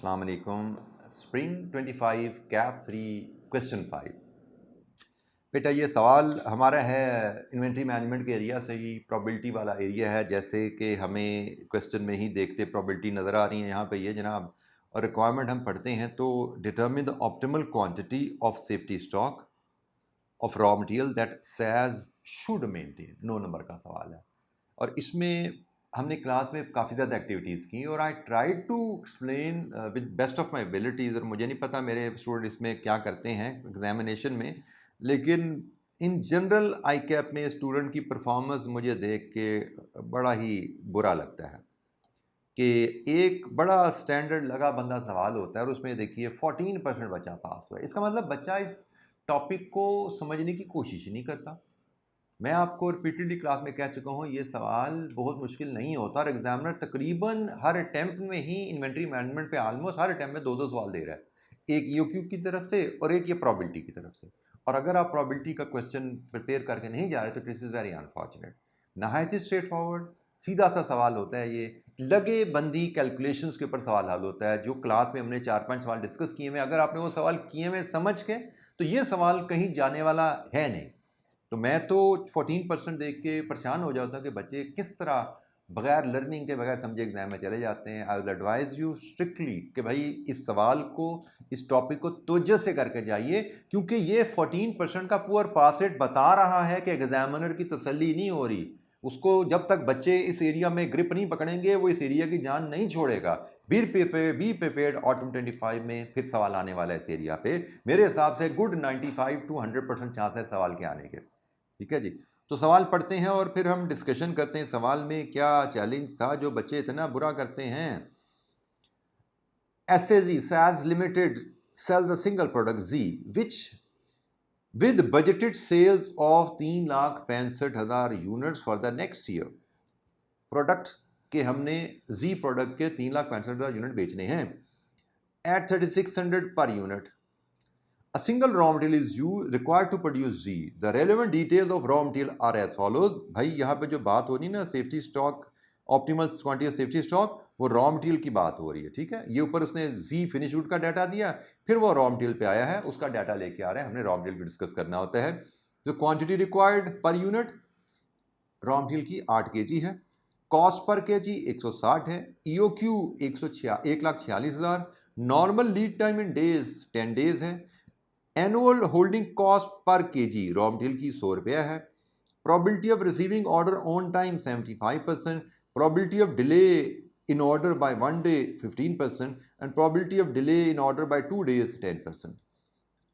अस्सलाम वालेकुम। Spring 25 cap 3 question 5। बेटा ये सवाल हमारा है इन्वेंट्री मैनेजमेंट के एरिया से ही, प्रोबेबिलिटी वाला एरिया है। जैसे कि हमें क्वेश्चन में ही देखते प्रोबेबिलिटी नज़र आ रही है यहाँ पे ये जनाब, और रिक्वायरमेंट हम पढ़ते हैं तो determine the optimal quantity of safety stock of raw material that says should maintain. 9 number का सवाल है और इसमें हमने क्लास में काफ़ी ज़्यादा एक्टिविटीज़ की और I try to explain with best of my abilities. और मुझे नहीं पता मेरे स्टूडेंट इसमें क्या करते हैं एग्जामिनेशन में, लेकिन इन जनरल आई कैप में स्टूडेंट की परफॉर्मेंस मुझे देख के बड़ा ही बुरा लगता है कि एक बड़ा स्टैंडर्ड लगा बंदा सवाल होता है और उसमें देखिए 14% बच्चा पास हुआ है। इसका मतलब बच्चा इस टॉपिक को समझने की कोशिश ही नहीं करता। मैं आपको रिपीटेडली क्लास में कह चुका हूँ ये सवाल बहुत मुश्किल नहीं होता और एग्जामिनर तकरीबन हर अटैम्प्ट में ही इन्वेंट्री मैनेजमेंट पे ऑलमोस्ट हर अटैम्प्ट में दो दो सवाल दे रहा है, एक ईओक्यू की तरफ से और एक ये प्रोबेबिलिटी की तरफ से। और अगर आप प्रोबेबिलिटी का क्वेश्चन प्रिपेयर करके नहीं जा रहे तो दिस इज़ वेरी अनफॉर्चुनेट। नहायत ही स्ट्रेट फॉरवर्ड सीधा सा सवाल होता है, ये लगे बंदी कैलकुलेशंस के ऊपर सवाल हल होता है। जो क्लास में हमने 4-5 सवाल डिस्कस किए हुए, अगर आपने वो सवाल किए हुए समझ के तो ये सवाल कहीं जाने वाला है नहीं। तो मैं तो 14% देख के परेशान हो जाता कि बच्चे किस तरह बगैर लर्निंग के बगैर समझे एग्जाम में चले जाते हैं। I will advise you strictly कि भाई इस सवाल को, इस टॉपिक को तवज्जो से करके जाइए, क्योंकि ये 14% का पुअर पास रेट बता रहा है कि एग्जामिनर की तसल्ली नहीं हो रही उसको। जब तक बच्चे इस एरिया में ग्रिप नहीं पकड़ेंगे वो इस एरिया की जान नहीं छोड़ेगा। बी प्रिपेयर्ड ऑटम 25 में फिर सवाल आने वाला है इस एरिया पे। मेरे हिसाब से गुड 95 to 100% चांस है सवाल के आने के। ठीक है जी, तो सवाल पढ़ते हैं और फिर हम डिस्कशन करते हैं सवाल में क्या चैलेंज था जो बच्चे इतना बुरा करते हैं। SAZ SAS Limited sells a single product Z which with budgeted sales of 3,65,000 units for the next year. Product के हमने Z प्रोडक्ट के 3,65,000 यूनिट बेचने हैं at 3,600 per unit. A single raw material is used required to produce Z. The relevant details of raw material are as follows. भाई यहाँ पे जो बात हो रही है ना safety stock, optimal quantity of safety stock, वो रॉ मटेरियल की बात हो रही है। ठीक है, ये ऊपर उसने Z फिनिश गुड का डाटा दिया, फिर वो रॉ मटेरियल पे आया है, उसका डाटा लेके आ रहा है, हमने रॉ मटेरियल को डिस्कस करना होता है। जो quantity required per unit raw material की 8 kg है, कॉस्ट पर kg 160 है, EOQ 1,46,000, normal lead time in days 10 days है, annual holding cost per KG raw material की 100 रुपया है, probability of receiving order on time 75%, probability of delay in order by 1 day 15% and probability of delay in order by 2 days 10%।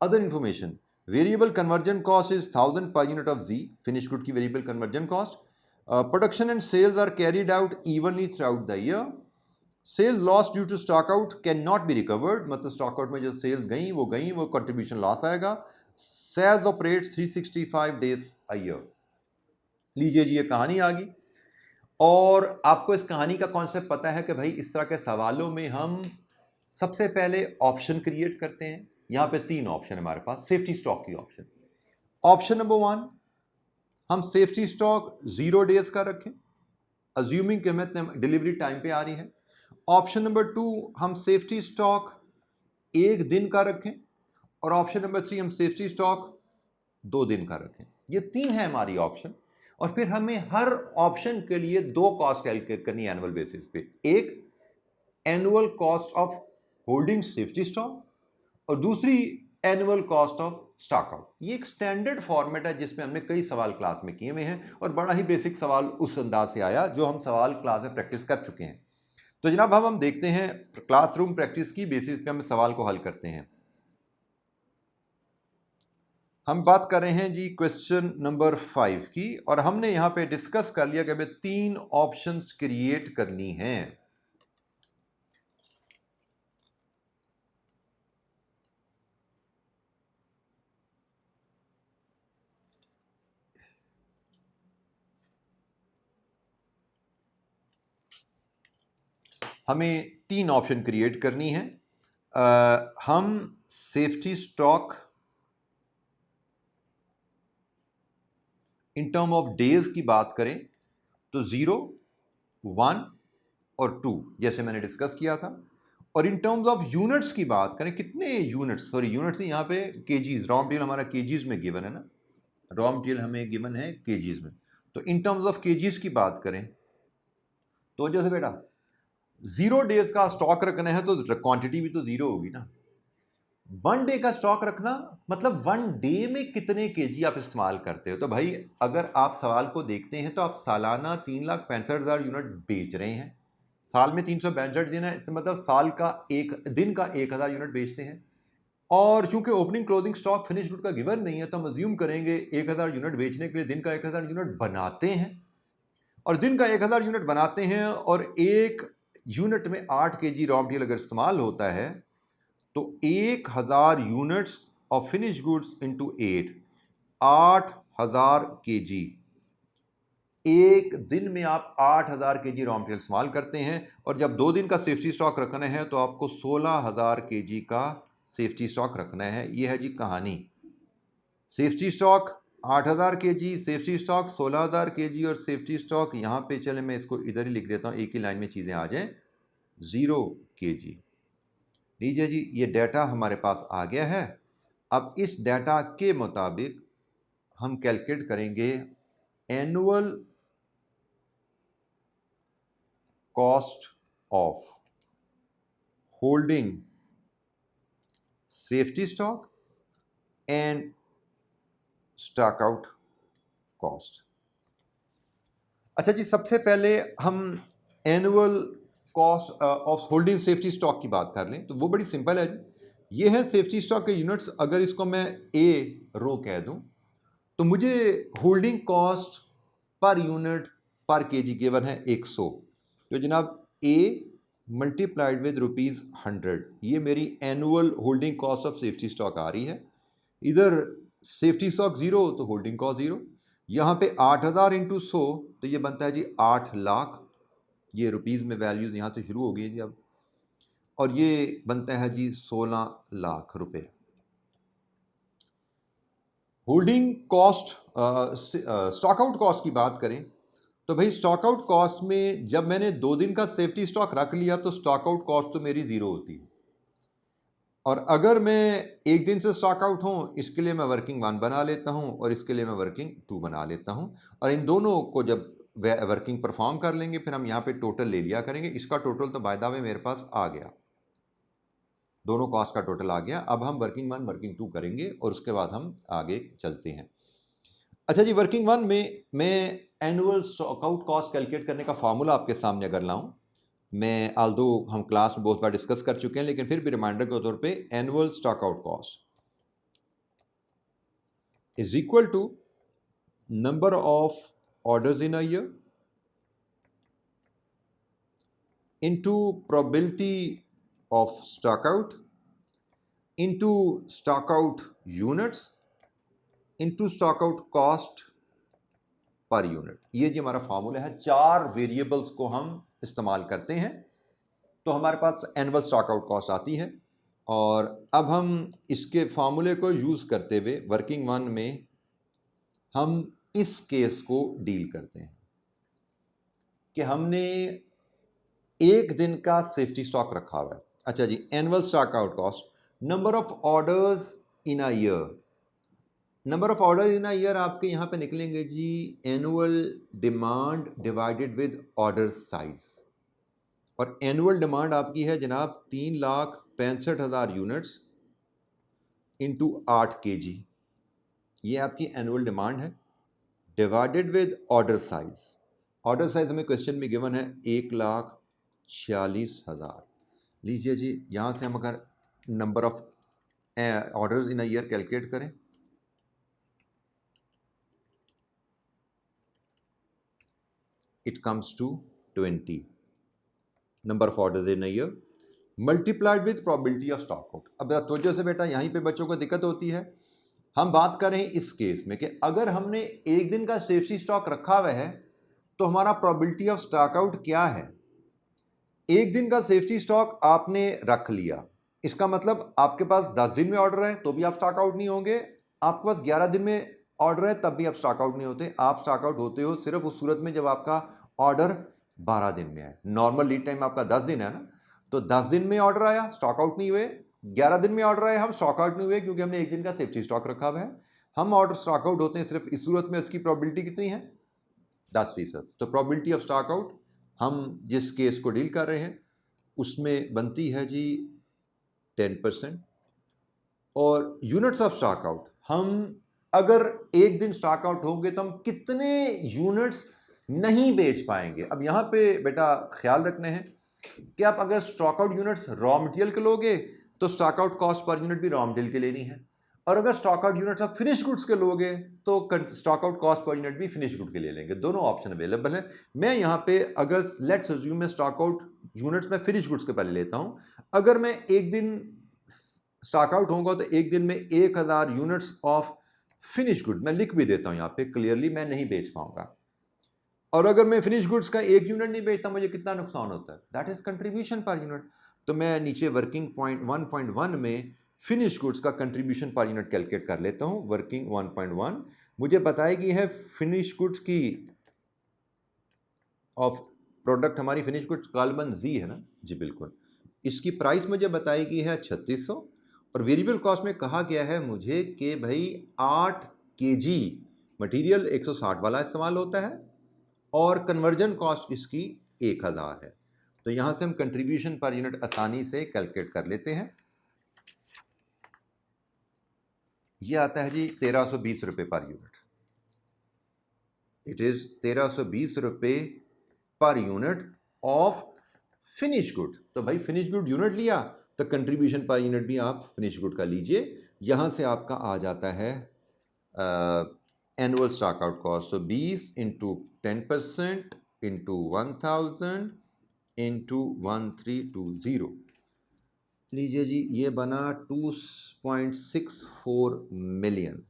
Other information, variable conversion cost is 1000 per unit of G, finish good की variable conversion cost. Production and sales are carried out evenly throughout the year. Sale loss due to stock out can not be recovered, मतलब stock out में जो sales गई वो contribution loss आएगा। Sales operates 365 days a year. लीजिए जी, ये कहानी आ गई और आपको इस कहानी का कॉन्सेप्ट पता है कि भाई इस तरह के सवालों में हम सबसे पहले ऑप्शन क्रिएट करते हैं। यहां पे 3 ऑप्शन है हमारे पास सेफ्टी स्टॉक की ऑप्शन। ऑप्शन नंबर 1, हम सेफ्टी स्टॉक 0 डेज का रखें, अज्यूमिंग कि हमें डिलीवरी टाइम पे आ रही है। ऑप्शन नंबर 2, हम सेफ्टी स्टॉक 1 दिन का रखें, और ऑप्शन नंबर 3, हम सेफ्टी स्टॉक 2 दिन का रखें। ये 3 है हमारी ऑप्शन और फिर हमें हर ऑप्शन के लिए 2 कॉस्ट कैलकुलेट करनी है एनुअल बेसिस पे। एक annual cost of holding safety stock और दूसरी annual cost of stock out. ये एक स्टैंडर्ड फॉर्मेट है जिसमें हमने कई सवाल क्लास में किए हुए हैं और बड़ा ही बेसिक सवाल उस अंदाज से आया जो हम सवाल क्लास में प्रैक्टिस कर चुके हैं। तो जनाब हम देखते हैं क्लासरूम प्रैक्टिस की बेसिस पे हम सवाल को हल करते हैं। हम बात कर रहे हैं जी क्वेश्चन नंबर 5 की और हमने यहां पे डिस्कस कर लिया कि हमें 3 ऑप्शंस क्रिएट करनी हैं। हमें 3 ऑप्शन क्रिएट करनी है। हम safety stock in term of days की बात करें तो 0, 1 और 2 जैसे मैंने डिस्कस किया था, और इन टर्म्स ऑफ यूनिट्स की बात करें, कितने यूनिट्स, सॉरी यूनिट्स नहीं, यहाँ पे केजीज, रॉ मटेरियल हमारा केजीज में गिवन है ना, रॉ मटेरियल हमें गिवन है केजीज में। तो इन टर्म्स ऑफ केजीज की बात करें तो जैसे बेटा 0 डेज का स्टॉक रखना है तो क्वांटिटी भी तो 0 होगी ना। 1 डे का स्टॉक रखना मतलब 1 डे में कितने केजी आप इस्तेमाल करते हो। तो भाई अगर आप सवाल को देखते हैं तो आप सालाना 3,65,000 यूनिट बेच रहे हैं, साल में 362 दिन है, तो मतलब साल का एक दिन का 1,000 यूनिट बेचते हैं। और चूंकि opening closing stock finish good का गिवन नहीं है तो हम अज्यूम करेंगे 1,000 यूनिट बेचने के लिए दिन का 1,000 यूनिट बनाते हैं, और दिन का 1,000 यूनिट बनाते हैं और एक यूनिट में 8 केजी रॉ मटेरियल अगर इस्तेमाल होता है तो 1,000 units of finish goods into 8,000 KG. एक दिन में आप 8,000 केजी रॉ मटेरियल इस्तेमाल करते हैं, और जब 2 दिन का सेफ्टी स्टॉक रखना है तो आपको 16,000 केजी का सेफ्टी स्टॉक रखना है। ये है जी कहानी। Safety stock 8,000 KG, safety stock 16,000 KG, और सेफ्टी स्टॉक यहाँ पे, चले मैं इसको इधर ही लिख देता हूँ, एक ही लाइन में चीज़ें आ जाएं, 0 केजी। लीजिए जी, ये डाटा हमारे पास आ गया है। अब इस डाटा के मुताबिक हम कैलकुलेट करेंगे annual cost of holding safety stock and stock out cost. अच्छा जी, सबसे पहले हम annual cost of holding safety stock की बात कर लें तो वो बड़ी सिंपल है जी। ये है सेफ्टी स्टॉक के यूनिट्स। अगर इसको मैं ए रो कह दूं तो मुझे होल्डिंग कॉस्ट पर यूनिट पर केजी गिवन है 100, तो जनाब ए मल्टीप्लाइड विद ₹100, ये मेरी annual holding cost of safety stock आ रही है। इधर सेफ्टी स्टॉक 0 तो होल्डिंग कॉस्ट 0। यहाँ पे 8,000 इंटू 100 तो ये बनता है जी 8 लाख। ये रुपीज़ में वैल्यूज़ यहाँ से शुरू हो गई है जी अब, और ये बनता है जी 16 लाख रुपए। Holding cost, stock out cost की बात करें तो भाई स्टॉक आउट कॉस्ट में जब मैंने 2 दिन का सेफ्टी स्टॉक रख लिया तो स्टॉक आउट कॉस्ट तो मेरी 0 होती है, और अगर मैं एक दिन से स्टॉक आउट हूँ इसके लिए मैं वर्किंग 1 बना लेता हूँ और इसके लिए मैं वर्किंग 2 बना लेता हूँ, और इन दोनों को जब वर्किंग परफॉर्म कर लेंगे फिर हम यहाँ पे टोटल ले लिया करेंगे। इसका टोटल तो बाय द वे मेरे पास आ गया, दोनों कॉस्ट का टोटल आ गया। अब हम वर्किंग 1 वर्किंग 2 करेंगे और उसके बाद हम आगे चलते हैं। अच्छा जी, वर्किंग 1 में मैं annual stock out cost calculate करने का फार्मूला आपके सामने अगर लाऊं, मैं आल्दो हम क्लास में बहुत बार डिस्कस कर चुके हैं लेकिन फिर भी रिमाइंडर के तौर पे, annual stock out cost is equal to number of orders in a year into probability of stock out into stock out units into stock out cost per unit. ये जी हमारा फार्मूला है। 4 वेरिएबल्स को हम इस्तेमाल करते हैं तो हमारे पास एनुअल स्टॉक आउट कॉस्ट आती है। और अब हम इसके फार्मूले को यूज़ करते हुए वर्किंग 1 में हम इस केस को डील करते हैं कि हमने एक दिन का सेफ्टी स्टॉक रखा हुआ है। अच्छा जी, annual stock out cost, number of orders in a year. Number of order in a year आपके यहाँ पे निकलेंगे जी annual demand divided with order size, और एनुअल डिमांड आपकी है जनाब 3,65,000 यूनिट्स इंटू 8 केजी। ये आपकी एनुअल डिमांड है divided with order size. Order size हमें क्वेश्चन में गिवन है 1,46,000। लीजिए जी, यहाँ से हम अगर number of orders in a year calculate करें it comes to 20 number of orders in a year multiplied with probability of stock out। अब तवज्जो से बेटा, यहीं पे बच्चों को दिक्कत होती है। हम बात कर रहे हैं इस केस में कि अगर हमने एक दिन का सेफ्टी स्टॉक रखा हुआ है तो हमारा प्रोबेबिलिटी ऑफ स्टॉक आउट क्या है। एक दिन का सेफ्टी स्टॉक आपने रख लिया, इसका मतलब आपके पास 10 दिन में ऑर्डर है तो भी आप स्टॉक आउट नहीं होंगे, आपके पास 11 दिन में ऑर्डर है तब भी आप स्टॉक आउट नहीं होते। आप स्टॉक आउट होते हो सिर्फ उस सूरत में जब आपका ऑर्डर 12 दिन में है। नॉर्मल लीड टाइम आपका 10 दिन है ना, तो 10 दिन में ऑर्डर आया, स्टॉक आउट नहीं हुए, 11 दिन में ऑर्डर आया, हम स्टॉक आउट नहीं हुए क्योंकि हमने एक दिन का सेफ्टी स्टॉक रखा हुआ है। हम ऑर्डर स्टॉक आउट होते हैं सिर्फ इस सूरत में, उसकी प्रोबेबिलिटी कितनी है? 10%। तो प्रोबेबिलिटी ऑफ स्टॉक आउट हम जिस केस को डील कर रहे हैं उसमें बनती है जी 10%। और यूनिट्स ऑफ स्टॉक आउट, हम अगर एक दिन स्टॉक आउट होंगे तो हम कितने यूनिट्स नहीं बेच पाएंगे। अब यहाँ पे बेटा ख्याल रखने हैं कि आप अगर stock out units raw material के लोगे तो stock out cost per unit भी रॉ मटेरियल के लेनी है, और अगर स्टॉक आउट यूनिट्स आप फिनिश गुड्स के लोगे तो stock out cost per unit भी फिनिश गुड के ले लेंगे। दोनों ऑप्शन अवेलेबल है। मैं यहाँ पे अगर लेट्स अज्यूम मैं स्टॉक आउट यूनिट्स में फिनिश गुड्स के पहले लेता हूँ, अगर मैं एक दिन स्टॉक आउट होगा तो एक दिन में 1000 यूनिट्स ऑफ फिनिश गुड मैं लिख भी देता हूँ यहाँ पे क्लियरली, मैं नहीं बेच पाऊंगा। और अगर मैं फिनिश गुड्स का एक यूनिट नहीं बेचता मुझे कितना नुकसान होता है? That is contribution per unit. तो मैं नीचे वर्किंग पॉइंट 1.1 में फिनिश गुड्स का कंट्रीब्यूशन पर यूनिट कैलकुलेट कर लेता हूँ। वर्किंग 1.1 मुझे बताएगी है फिनिश गुड्स की ऑफ प्रोडक्ट, हमारी फिनिश गुड्स गालबन जी है ना जी, बिल्कुल। इसकी प्राइस मुझे बताएगी है 3600, और वेरिएबल कॉस्ट में कहा गया है मुझे कि भाई 8 kg मटेरियल 160 वाला इस्तेमाल होता है और कन्वर्जन कॉस्ट इसकी 1000 है। तो यहाँ से हम कंट्रीब्यूशन पर यूनिट आसानी से कैलकुलेट कर लेते हैं। ये आता है जी 1320 रुपये पर यूनिट। इट इज 1320 रुपये पर यूनिट ऑफ फिनिश गुड। तो भाई फिनिश गुड यूनिट लिया तो कंट्रीब्यूशन पर यूनिट भी आप फिनिश गुड का लीजिए। यहाँ से आपका आ जाता है एनुअल स्टॉक आउट कॉस्ट। तो 20 इंटू 10% इंटू 1000 इंटू 1320, लीजिए जी, ये बना 2.64 मिलियन।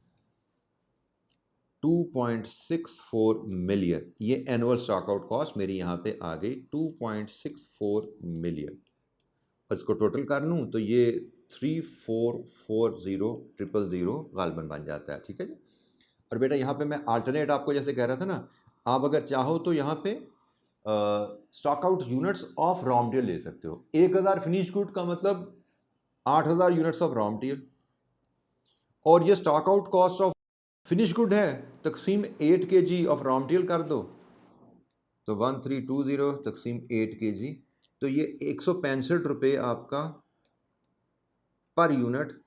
2.64 मिलियन ये एनुअल स्टॉक आउट कॉस्ट मेरी यहाँ पे आ गई 2.64 मिलियन। और इसको टोटल कर लूँ तो ये 3440000 गालबन बन जाता है। ठीक है जी। और बेटा यहाँ पे मैं अल्टरनेट आपको जैसे कह रहा था ना, आप अगर चाहो तो यहाँ पे stock out units of raw material ले सकते हो। 1000 फिनिश गुड का मतलब 8000 यूनिट्स ऑफ रॉ मटेरियल, और ये stock out cost of finish good है तकसीम 8 kg ऑफ रॉ मटेरियल कर दो, तो 1320 तकसीम 8 kg, तो ये 165 रुपये आपका per unit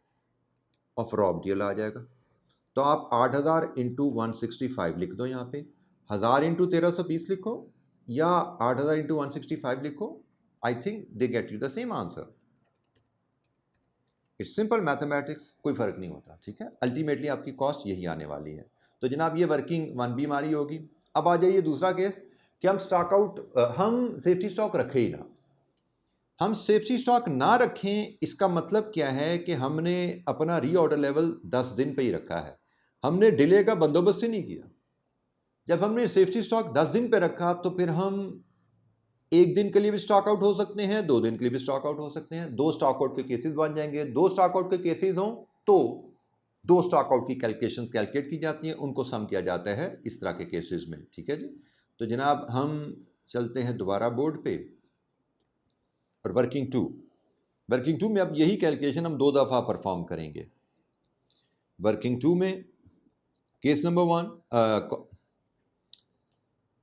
of raw material आ जाएगा। तो आप 8000 इंटू 165 लिख दो, यहाँ पे 1000 इंटू 1320 लिखो या 8000 इंटू 165 लिखो, I think they get you the same answer. It's simple mathematics, कोई फ़र्क नहीं होता। ठीक है, अल्टीमेटली आपकी कॉस्ट यही आने वाली है। तो जनाब ये वर्किंग 1B हमारी होगी। अब आ जाइए दूसरा केस कि हम स्टॉक आउट, हम सेफ्टी स्टॉक रखें ही ना। हम सेफ्टी स्टॉक ना रखें इसका मतलब क्या है कि हमने अपना रीऑर्डर लेवल 10 दिन पे ही रखा है, हमने डिले का बंदोबस्त ही नहीं किया। जब हमने सेफ्टी स्टॉक 10 दिन पे रखा तो फिर हम एक दिन के लिए भी स्टॉक आउट हो सकते हैं, 2 दिन के लिए भी स्टॉक आउट हो सकते हैं, 2 स्टॉक आउट के केसेस बन जाएंगे। 2 स्टॉक आउट के केसेस हों तो 2 स्टॉक आउट की कैलकुलेशंस कैलकुलेट की जाती हैं, उनको सम किया जाता है इस तरह के केसेस में। ठीक है जी। तो जनाब हम चलते हैं दोबारा बोर्ड पे, और वर्किंग टू में अब यही कैलकुलेशन हम 2 दफ़ा परफॉर्म करेंगे। वर्किंग 2 में केस नंबर 1,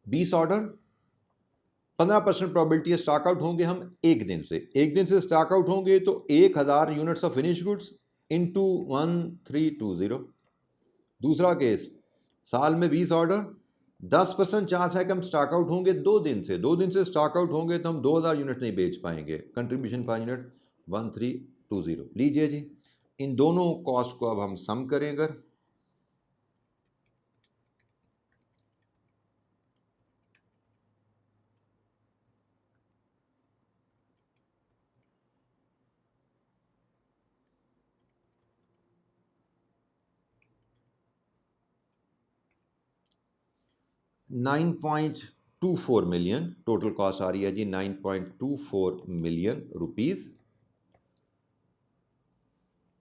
20 ऑर्डर, 15% प्रोबेबिलिटी है स्टॉक आउट होंगे हम एक दिन से स्टॉक आउट होंगे तो 1000 units of finish goods into 1320। दूसरा केस, साल में 20 ऑर्डर, 10% चांस है कि हम स्टॉक आउट होंगे 2 दिन से स्टॉक आउट होंगे तो हम 2000 यूनिट नहीं बेच पाएंगे, कंट्रीब्यूशन पर यूनिट 1320। लीजिए जी, इन दोनों कॉस्ट को अब हम सम करें अगर, $9.24 मिलियन टोटल कॉस्ट आ रही है जी, 9.24 मिलियन रुपीज़।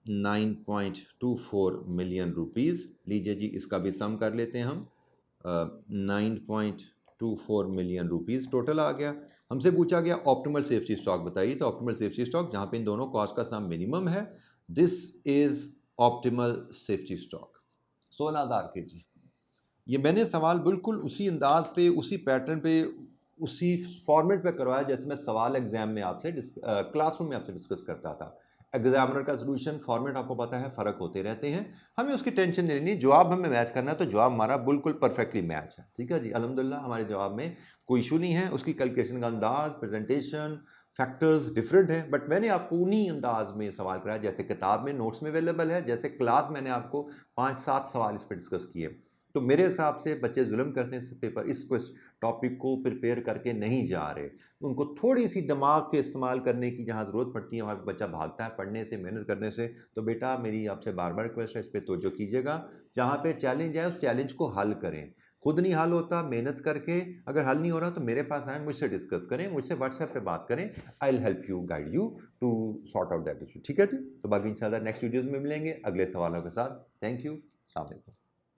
9.24 million rupees. लीजिए जी, इसका भी सम कर लेते हैं हम। 9.24 मिलियन रुपीज़ टोटल आ गया। हमसे पूछा गया ऑप्टिमल सेफ्टी स्टॉक बताइए, तो ऑप्टिमल सेफ्टी स्टॉक जहाँ पे इन दोनों कॉस्ट का सम मिनिमम है, this is optimal safety stock 16,000 के जी। ये मैंने सवाल बिल्कुल उसी अंदाज पे, उसी पैटर्न पे, उसी फॉर्मेट पे करवाया जैसे मैं सवाल एग्जाम में आपसे क्लासरूम में आपसे डिस्कस करता था। एग्जामिनर का सोल्यूशन फॉर्मेट आपको पता है, फ़र्क होते रहते हैं, हमें उसकी टेंशन नहीं लेनी, जवाब हमें मैच करना है तो जवाब हमारा बिल्कुल परफेक्टली मैच है। ठीक है जी, अल्हम्दुलिल्लाह हमारे जवाब में कोई इशू नहीं है। उसकी कैलकुलेशन का अंदाज, प्रेजेंटेशन, फैक्टर्स डिफरेंट है, बट मैंने आपको उन्हीं अंदाज में सवाल कराया जैसे किताब में नोट्स में अवेलेबल है, जैसे क्लास मैंने आपको 5-7 सवाल इस पर डिस्कस किए। तो मेरे हिसाब से बच्चे जुल्म करते हैं पेपर इस टॉपिक को प्रिपेयर करके नहीं जा रहे, उनको थोड़ी सी दिमाग के इस्तेमाल करने की जहाँ ज़रूरत पड़ती है वहाँ पे बच्चा भागता है पढ़ने से, मेहनत करने से। तो बेटा मेरी आपसे बार बार रिक्वेस्ट है, इस पर तवज्जो कीजिएगा। जहाँ पे चैलेंज है उस चैलेंज को हल करें, खुद नहीं हल होता मेहनत करके, अगर हल नहीं हो रहा तो मेरे पास आए, मुझसे डिस्कस करें, मुझसे व्हाट्सएप पे बात करें, I will help you, guide you to sort out that issue. ठीक है जी, तो बाकी इंशाल्लाह नेक्स्ट वीडियोज़ में मिलेंगे अगले सवालों के साथ। थैंक यू, अस्सलाम वालेकुम।